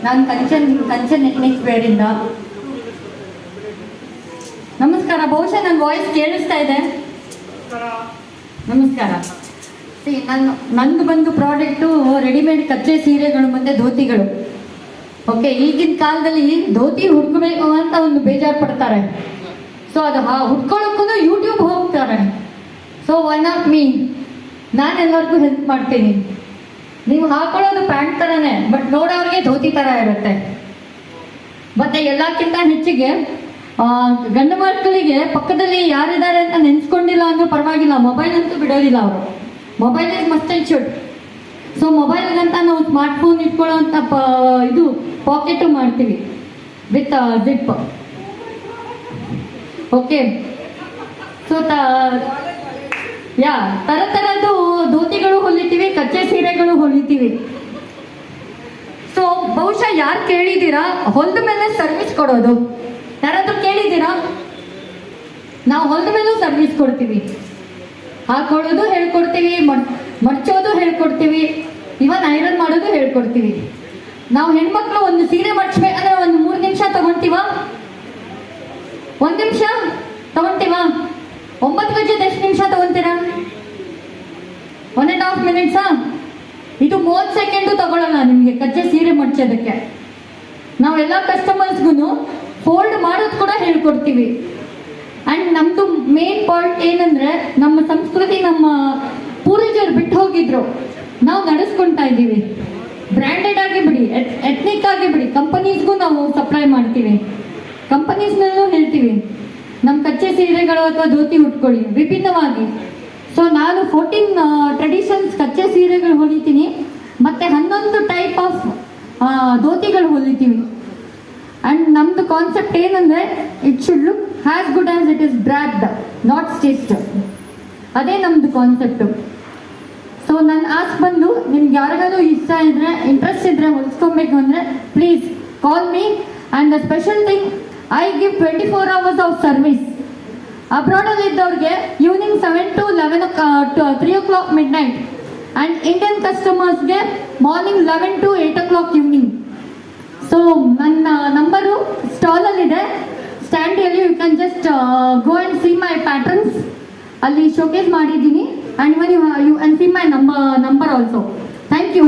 ನಾನು ಕಂಚನ್ ಎಥ್ನಿಕ್ ವೇರಿಂದ. ನಮಸ್ಕಾರ. ಬಹುಶಃ ನನ್ನ ವಾಯ್ಸ್ ಕೇಳಿಸ್ತಾ ಇದೆ. ನಮಸ್ಕಾರ. ನಂದು ಬಂದು ಪ್ರಾಡಕ್ಟು ರೆಡಿಮೇಡ್ ಕಚ್ಚೆ ಸೀರೆಗಳು ಮತ್ತು ಧೋತಿಗಳು. ಓಕೆ, ಈಗಿನ ಕಾಲದಲ್ಲಿ ಧೋತಿ ಹುಡ್ಕಬೇಕು ಅಂತ ಒಂದು ಬೇಜಾರು ಪಡ್ತಾರೆ. ಸೊ ಅದು ಹುಡ್ಕೊಳ್ಳೋಕ್ಕೂ ಯೂಟ್ಯೂಬ್ ಹೋಗ್ತಾರೆ. ಸೊ ವೈ ನಾಟ್ ಮೀ, ನಾನು ಎಲ್ಲರಿಗೂ ಹೆಲ್ಪ್ ಮಾಡ್ತೀನಿ. ನೀವು ಹಾಕೊಳ್ಳೋದು ಪ್ಯಾಂಟ್ ಥರನೇ, ಬಟ್ ನೋಡೋರಿಗೆ ಧೋತಿ ಥರ ಇರುತ್ತೆ. ಮತ್ತು ಎಲ್ಲಕ್ಕಿಂತ ಹೆಚ್ಚಿಗೆ ಗಂಡು ಮಕ್ಕಳಿಗೆ ಪಕ್ಕದಲ್ಲಿ ಯಾರಿದ್ದಾರೆ ಅಂತ ನೆನೆಸ್ಕೊಂಡಿಲ್ಲ ಅಂದ್ರೂ ಪರವಾಗಿಲ್ಲ, ಮೊಬೈಲ್ ಅಂತೂ ಬಿಡೋದಿಲ್ಲ ಅವರು. Mobile is must and should. So ಮೊಬೈಲ್ಗಂತ ನಾವು ಸ್ಮಾರ್ಟ್ಫೋನ್ ಇಟ್ಕೊಳ್ಳೋವಂಥ ಇದು ಪಾಕೆಟು ಮಾಡ್ತೀವಿ ವಿತ್ ಜಿಪ್. ಓಕೆ, ಸೊ ಥರದ್ದು ಧೋತಿಗಳು ಹೊಲಿತೀವಿ, ಕಚ್ಚೆ ಸೀರೆಗಳು ಹೊಲಿತೀವಿ. ಸೊ ಬಹುಶಃ ಯಾರು ಕೇಳಿದ್ದೀರಾ ಹೊಲಿದ ಮೇಲೆ ಸರ್ವಿಸ್ ಕೊಡೋದು? ಯಾರಾದರೂ ಕೇಳಿದ್ದೀರಾ? ನಾವು ಹೊಲಿದ ಮೇಲೂ ಸರ್ವಿಸ್ ಕೊಡ್ತೀವಿ. ಹಾಕೊಳ್ಳೋದು ಹೇಳ್ಕೊಡ್ತೀವಿ, ಮಡ್ಚೋದು ಹೇಳ್ಕೊಡ್ತೀವಿ, ಇವನ್ ಐರನ್ ಮಾಡೋದು ಹೇಳ್ಕೊಡ್ತೀವಿ. ನಾವು ಹೆಣ್ಮಕ್ಳು ಒಂದು ಸೀರೆ ಮಡ್ಚ್ಬೇಕಂದ್ರೆ ಒಂದು 3 ನಿಮಿಷ ತಗೊಳ್ತೀವ? 1 ನಿಮಿಷ ತಗೊಳ್ತೀವ? 9 ಗಜದ ಎಷ್ಟು ನಿಮಿಷ ತಗೊಳ್ತೀರಾ? 1.5 ಮಿನಿಟ್ಸಾ? ಇದು 30 ಸೆಕೆಂಡು ತಗೊಳ್ಳಲ್ಲ ನಿಮಗೆ ಕಚ್ಚೆ ಸೀರೆ ಮಡ್ಚೋದಕ್ಕೆ. ನಾವೆಲ್ಲ ಕಸ್ಟಮರ್ಸ್ಗೂ ಫೋಲ್ಡ್ ಮಾಡೋದು ಕೂಡ ಹೇಳ್ಕೊಡ್ತೀವಿ. ಆ್ಯಂಡ್ ನಮ್ಮದು ಮೇನ್ ಪಾಯಿಂಟ್ ಏನಂದರೆ, ನಮ್ಮ ಸಂಸ್ಕೃತಿ ನಮ್ಮ ಪೂರ್ವಜರು ಬಿಟ್ಟು ಹೋಗಿದ್ರು, ನಾವು ನಡೆಸ್ಕೊಳ್ತಾ ಇದ್ದೀವಿ. ಬ್ರ್ಯಾಂಡೆಡ್ ಆಗಿ ಬಿಡಿ, ಎಥ್ನಿಕ್ ಆಗಿ ಬಿಡಿ, ಕಂಪನೀಸ್ಗೂ ನಾವು ಸಪ್ಲೈ ಮಾಡ್ತೀವಿ. ಕಂಪನೀಸ್ನಲ್ಲೂ ಹೇಳ್ತೀವಿ ನಮ್ಮ ಕಚ್ಚೆ ಸೀರೆಗಳು ಅಥವಾ ಧೋತಿ ಉಟ್ಕೊಳ್ಳಿ ವಿಭಿನ್ನವಾಗಿ. ಸೊ ನಾನು 14 ಟ್ರೆಡಿಷನ್ಸ್ ಕಚ್ಚೆ ಸೀರೆಗಳು ಹೊಲಿತೀನಿ, ಮತ್ತು 11 ಟೈಪ್ ಆಫ್ ಧೋತಿಗಳು ಹೊಲಿತೀವಿ. ಆ್ಯಂಡ್ ನಮ್ಮದು ಕಾನ್ಸೆಪ್ಟ್ ಏನಂದರೆ, it should look as good as it is dropped, not stitched. ಅದೇ ನಮ್ಮದು ಕಾನ್ಸೆಪ್ಟು. ಸೊ ನನ್ನ ಆಸೆ ಬಂದು ನಿಮ್ಗೆ ಯಾರಿಗಾದ್ರೂ ಇಷ್ಟ ಇದ್ದರೆ, ಇಂಟ್ರೆಸ್ಟ್ ಇದ್ದರೆ, ಹೊಲಿಸ್ಕೊಬೇಕು ಅಂದರೆ please call me. And the special thing, I give 24 hours of service. ಅಬ್ರಾಡಲ್ಲಿ ಇದ್ದವ್ರಿಗೆ evening 7 to 3 o'clock midnight. And Indian ಕಸ್ಟಮರ್ಸ್ಗೆ morning 11 to 8 o'clock evening. So ನನ್ನ ನಂಬರು ಸ್ಟಾಲಲ್ಲಿದೆ, ಸ್ಟ್ಯಾಂಡಿಯಲ್ಲಿ. You can just go and see my patterns, ಅಲ್ಲಿ showcase ಮಾಡಿದ್ದೀನಿ. And even you can see my number also. Thank you.